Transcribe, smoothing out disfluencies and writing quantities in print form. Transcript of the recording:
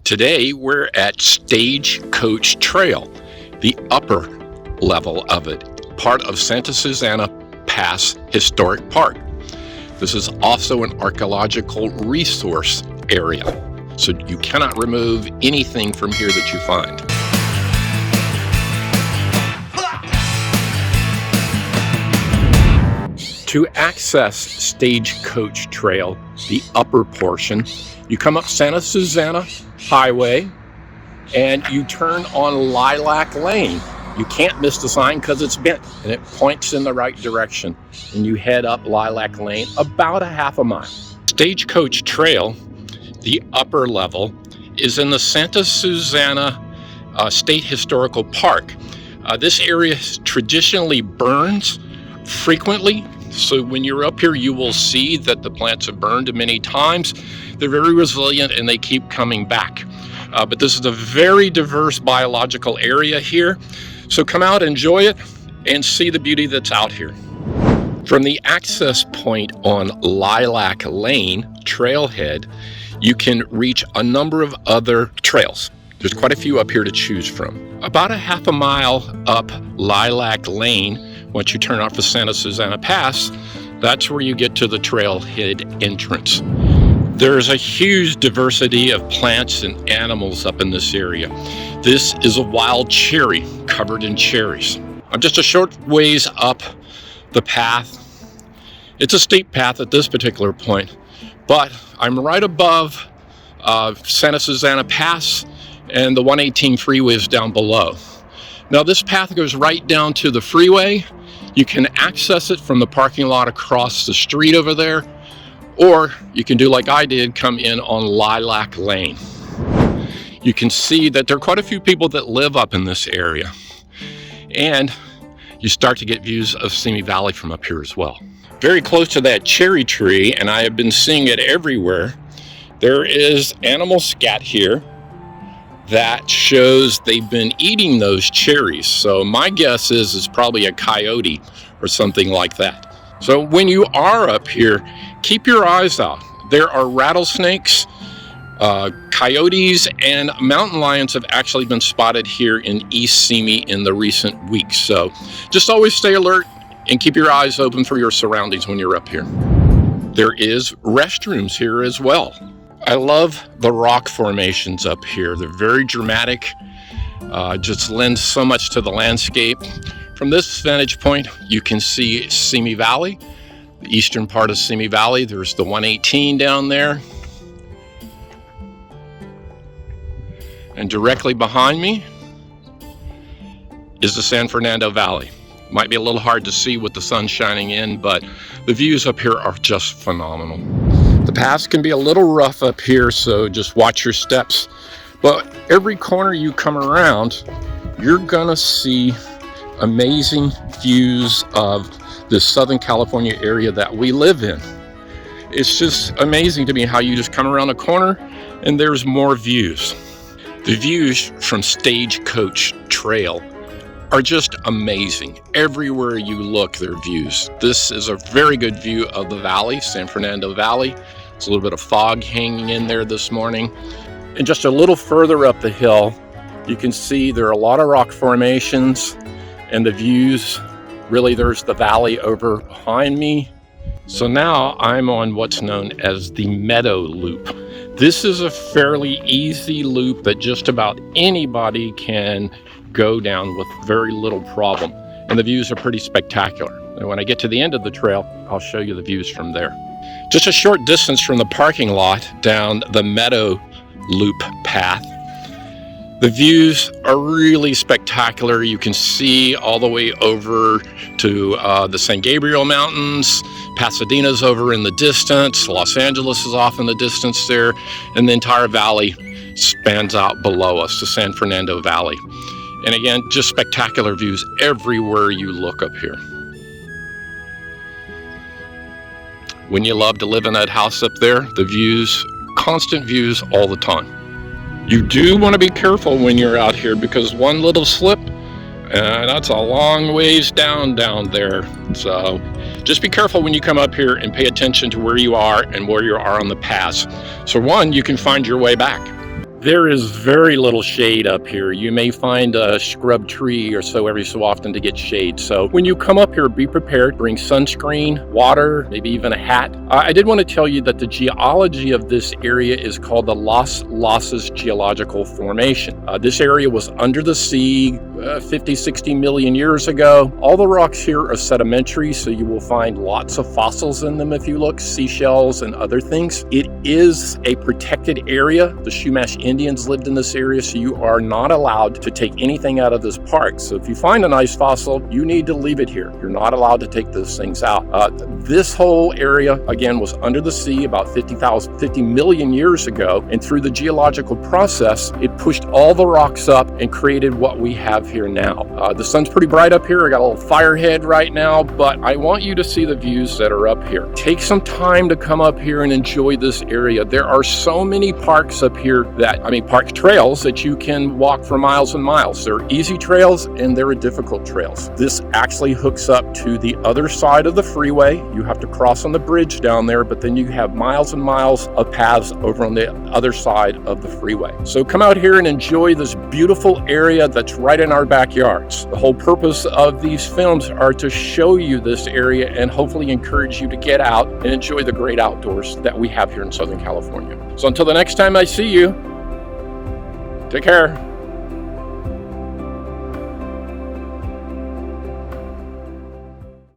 Today we're at Stagecoach Trail, the upper level of it, part of Santa Susana Pass Historic Park. This is also an archaeological resource area, so you cannot remove anything from here that you find. To access Stagecoach Trail, the upper portion, you come up Santa Susana Highway and you turn on Lilac Lane. You can't miss the sign because it's bent and it points in the right direction. And you head up Lilac Lane about a half a mile. Stagecoach Trail, the upper level, is in the Santa Susana State Historical Park. This area traditionally burns frequently. So when you're up here, you will see that the plants have burned many times. They're very resilient and they keep coming back. But this is a very diverse biological area here. So come out, enjoy it, and see the beauty that's out here. From the access point on Lilac Lane trailhead, you can reach a number of other trails. There's quite a few up here to choose from. About a half a mile up Lilac Lane, once you turn off the Santa Susana Pass, that's where you get to the trailhead entrance. There's a huge diversity of plants and animals up in this area. This is a wild cherry covered in cherries. I'm just a short ways up the path. It's a steep path at this particular point, but I'm right above Santa Susana Pass, and the 118 freeway is down below. Now this path goes right down to the freeway. You can access it from the parking lot across the street over there, or you can do like I did, come in on Lilac Lane. You can see that there are quite a few people that live up in this area, and you start to get views of Simi Valley from up here as well. Very close to that cherry tree, and I have been seeing it everywhere, there is animal scat here that shows they've been eating those cherries. So my guess is it's probably a coyote or something like that. So when you are up here, keep your eyes out. There are rattlesnakes, coyotes, and mountain lions have actually been spotted here in East Simi in the recent weeks. So just always stay alert and keep your eyes open for your surroundings when you're up here. There is restrooms here as well. I love the rock formations up here. They're very dramatic, just lend so much to the landscape. From this vantage point, you can see Simi Valley, the eastern part of Simi Valley. There's the 118 down there. And directly behind me is the San Fernando Valley. Might be a little hard to see with the sun shining in, but the views up here are just phenomenal. The paths can be a little rough up here, so just watch your steps. But every corner you come around, you're gonna see amazing views of the Southern California area that we live in. It's just amazing to me how you just come around a corner and there's more views. The views from Stagecoach Trail are just amazing. Everywhere you look, there are views. This is a very good view of the valley, San Fernando Valley. There's a little bit of fog hanging in there this morning. And just a little further up the hill, you can see there are a lot of rock formations and the views. Really, there's the valley over behind me. So now I'm on what's known as the Meadow Loop. This is a fairly easy loop that just about anybody can go down with very little problem. And the views are pretty spectacular. And when I get to the end of the trail, I'll show you the views from there. Just a short distance from the parking lot down the Meadow Loop path, the views are really spectacular. You can see all the way over to the San Gabriel Mountains. Pasadena's over in the distance. Los Angeles is off in the distance there. And the entire valley spans out below us, the San Fernando Valley. And again, just spectacular views everywhere you look up here. Wouldn't you love to live in that house up there? The views, constant views all the time. You do want to be careful when you're out here because one little slip, that's a long ways down there. So just be careful when you come up here and pay attention to where you are and where you are on the pass. So one, you can find your way back. There is very little shade up here. You may find a scrub tree or so every so often to get shade. So when you come up here, be prepared. Bring sunscreen, water, maybe even a hat. I did want to tell you that the geology of this area is called the Los Losses Geological Formation. This area was under the sea 50, 60 million years ago. All the rocks here are sedimentary, so you will find lots of fossils in them if you look, seashells and other things. It is a protected area. The Chumash Indians lived in this area, so you are not allowed to take anything out of this park. So if you find a nice fossil, you need to leave it here. You're not allowed to take those things out. This whole area, again, was under the sea about 50 million years ago, and through the geological process, it pushed all the rocks up and created what we have here now. The sun's pretty bright up here. I got a little fire head right now, but I want you to see the views that are up here. Take some time to come up here and enjoy this area. There are so many parks up here park trails that you can walk for miles and miles. There are easy trails and there are difficult trails. This actually hooks up to the other side of the freeway. You have to cross on the bridge down there, but then you have miles and miles of paths over on the other side of the freeway. So come out here and enjoy this beautiful area that's right in our backyards. The whole purpose of these films are to show you this area and hopefully encourage you to get out and enjoy the great outdoors that we have here in Southern California. So until the next time I see you, take care.